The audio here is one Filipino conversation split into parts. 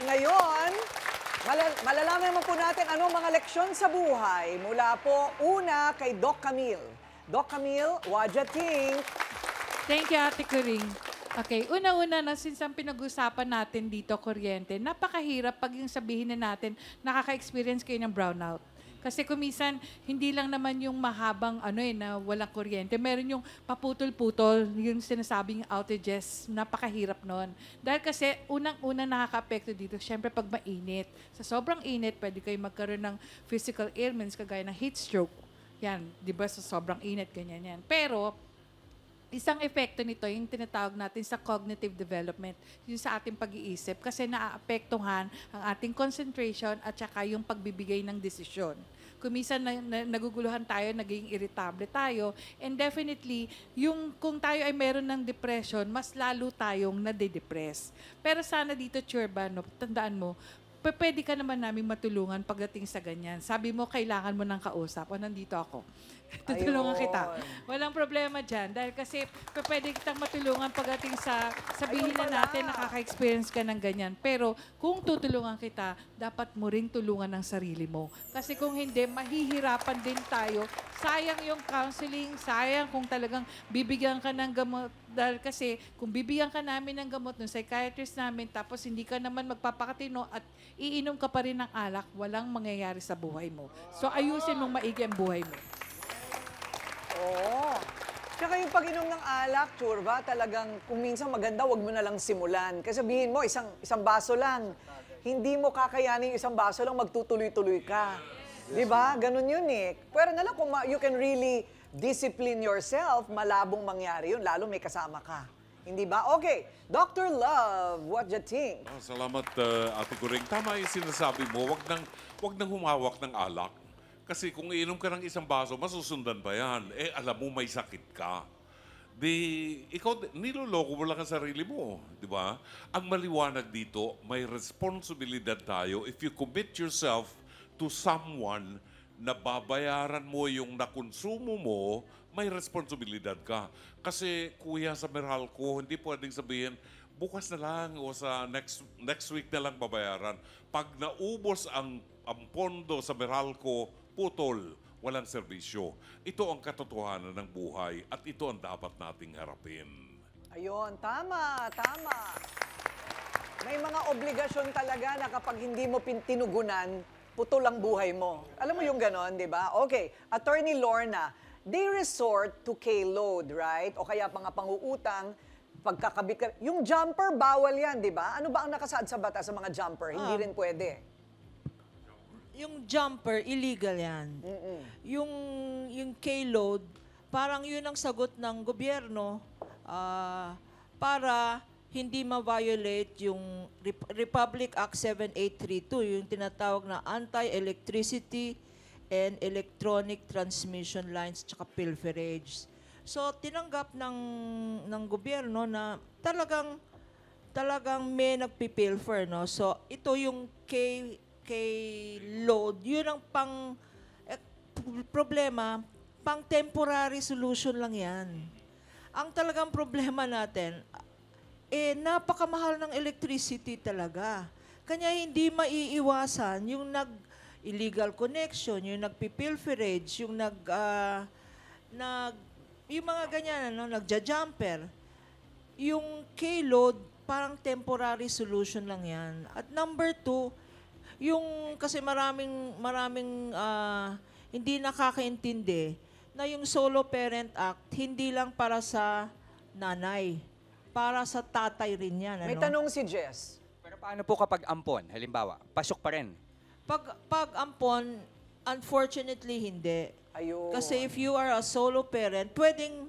Ngayon, malalaman mo po natin anong mga leksyon sa buhay mula po una kay Doc Camille. Doc Camille, Wajating. Thank you, Ate Kuring. Okay, una-una na since ang pinag-usapan natin dito, kuryente, napakahirap pag yung sabihin na natin nakaka-experience kayo ng brownout. Kasi kumisan, hindi lang naman yung mahabang na walang kuryente. Meron yung paputol-putol, yung sinasabing outages. Napakahirap nun. Dahil kasi unang-una nakaka-apekto dito, syempre pag mainit. Sa sobrang init, pwede kayo magkaroon ng physical ailments kagaya ng heat stroke. Yan, di ba sa sobrang init, ganyan yan. Pero, isang epekto nito, yung tinatawag natin sa cognitive development, yung sa ating pag-iisip, kasi naaapektuhan ang ating concentration at saka yung pagbibigay ng desisyon. Kumisan naguguluhan tayo, naging irritable tayo, and definitely, kung tayo ay meron ng depression, mas lalo tayong nade-depress. Pero sana dito, Churba, tandaan mo, pwede ka naman namin matulungan pagdating sa ganyan. Sabi mo, kailangan mo ng kausap. O, nandito ako. Tutulungan kita. Walang problema dyan. Dahil kasi pwede kitang matulungan pagdating sa sabihin na natin nakaka-experience ka ng ganyan. Pero kung tutulungan kita, dapat mo ring tulungan ng sarili mo. Kasi kung hindi, mahihirapan din tayo. Sayang yung counseling, sayang kung talagang bibigyan ka ng gamot. Dahil kasi kung bibigyan ka namin ng gamot ng psychiatrist namin tapos hindi ka naman magpapakatino at iinom ka pa rin ng alak, walang mangyayari sa buhay mo. So ayusin mong maigi ang buhay mo. Oo. Tsaka yung pag-inom ng alak, Churba, talagang kung minsan maganda, wag mo na lang simulan. Kasi sabihin mo, isang baso lang. Hindi mo kakayanin yung isang baso lang, magtutuloy-tuloy ka. Di ba? Ganun yun eh. Pero na lang kung you can really discipline yourself, malabong mangyari yun, lalo may kasama ka. Hindi ba? Okay, Dr. Love, what do you think? Salamat, Ate Kuring. Tama yung sinasabi mo, wag nang humawak ng alak. Kasi kung iinom ka ng isang baso, masusundan pa yan. Eh, alam mo, may sakit ka. Ikaw, niloloko mo lang ang sarili mo. Di ba? Ang maliwanag dito, may responsibilidad tayo if you commit yourself to someone na babayaran mo yung nakonsumo mo, may responsibilidad ka. Kasi, kuya, sa Meralco, hindi pwedeng sabihin, bukas na lang o sa next week na lang babayaran. Pag naubos ang pondo sa Meralco, putol, walang serbisyo. Ito ang katotohanan ng buhay at ito ang dapat nating harapin. Ayun, tama, tama. May mga obligasyon talaga na kapag hindi mo tinugunan, putol ang buhay mo. Alam mo yung ganon, di ba? Okay, Attorney Lorna, they resort to K-load, right? O kaya mga panguutang, pagkakabit ka. Yung jumper, bawal yan, di ba? Ano ba ang nakasaad sa batas sa mga jumper? Hindi rin pwede. Yung jumper, illegal yan. Yung K-load, parang yun ang sagot ng gobyerno para hindi ma-violate yung Republic Act 7832, yung tinatawag na Anti-Electricity and Electronic Transmission Lines tsaka pilferage. So, tinanggap ng gobyerno na talagang may nagpipilfer, no? So, ito yung K-load, yun ang problema, pang temporary solution lang yan. Ang talagang problema natin, napakamahal ng electricity talaga. Kanya hindi maiiwasan yung illegal connection, yung nagpipilferage, yung yung mga ganyan, nagja-jumper. Yung K-load, parang temporary solution lang yan. At number 2, kasi maraming hindi nakakaintindi na yung Solo Parent Act, hindi lang para sa nanay, para sa tatay rin yan. May tanong si Jess. Pero paano po kapag ampon? Halimbawa, pasok pa rin. Pag ampon, unfortunately, hindi. Ayun. Kasi if you are a solo parent, pwedeng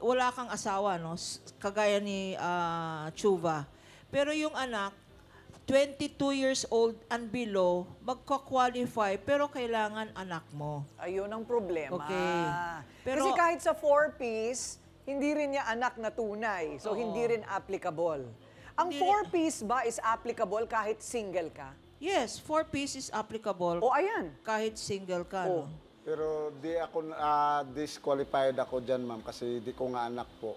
wala kang asawa, no? Kagaya ni Chuva. Pero yung anak, 22 years old and below, magka-qualify, pero kailangan anak mo. Ayun ang problema. Okay. Kasi kahit sa 4-piece, hindi rin niya anak na tunay. So, hindi rin applicable. Ang 4-piece ba is applicable kahit single ka? Yes, 4-piece is applicable. O, ayan. Kahit single ka, Oh. no? Pero di ako disqualified ako dyan, ma'am, kasi di ko nga anak po.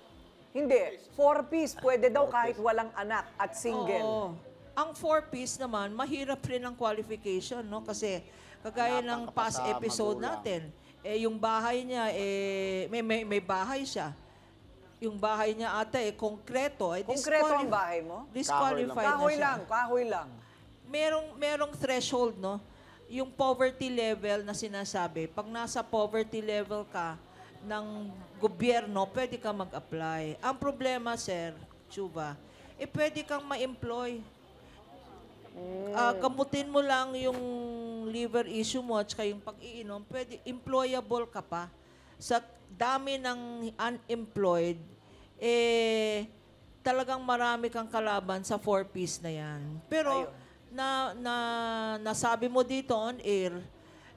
Hindi. 4-piece, pwede daw kahit walang anak at single. Oo. Ang 4-piece naman, mahirap rin ang qualification, no? Kasi kagaya ng Wala pang past kapasa, episode magulang. natin, yung bahay niya, may bahay siya. Yung bahay niya ata, konkreto. Konkreto ang bahay mo? Disqualified na Kahoy siya. lang, kahoy lang. Merong threshold, no? Yung poverty level na sinasabi, pag nasa poverty level ka ng gobyerno, pwede ka mag-apply. Ang problema, Sir Chuba, pwede kang ma-employ. Gamutin mo lang yung liver issue mo at saka yung pag-iinom, pwede, employable ka pa. Sa dami ng unemployed, talagang marami kang kalaban sa 4-piece na yan. Pero, nasabi mo dito on air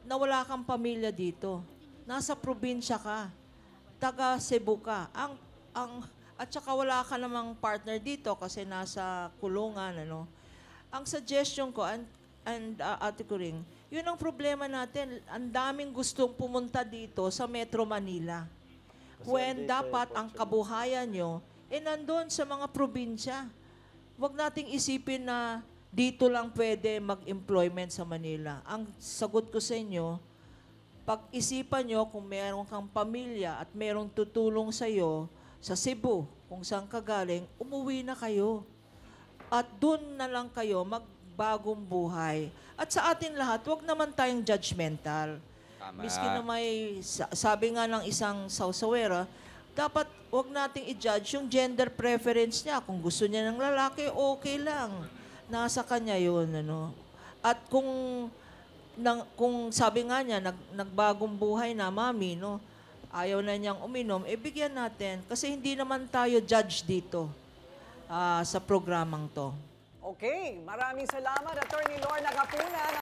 na wala kang pamilya dito. Nasa probinsya ka. Taga Cebu ka. At saka wala ka namang partner dito kasi nasa kulungan, ano. Ang suggestion ko, Ate Kuring, yun ang problema natin. Ang daming gustong pumunta dito sa Metro Manila. When dapat ang kabuhayan nyo, nandun sa mga probinsya. Huwag nating isipin na dito lang pwede mag-employment sa Manila. Ang sagot ko sa inyo, pag-isipan nyo kung meron kang pamilya at merong tutulong sa'yo sa Cebu, kung saan ka galing, umuwi na kayo. At doon na lang kayo magbagong buhay. At sa atin lahat, wag naman tayong judgmental. Tama. Miski na may, sabi nga ng isang sausawera, dapat wag nating i-judge yung gender preference niya. Kung gusto niya ng lalaki, okay lang. Nasa kanya yun, ano. At kung sabi nga niya, nagbagong buhay na, mami, no, ayaw na niyang uminom, bigyan natin. Kasi hindi naman tayo judge dito sa programang to. Okay, maraming salamat, Attorney Lorna Capuna.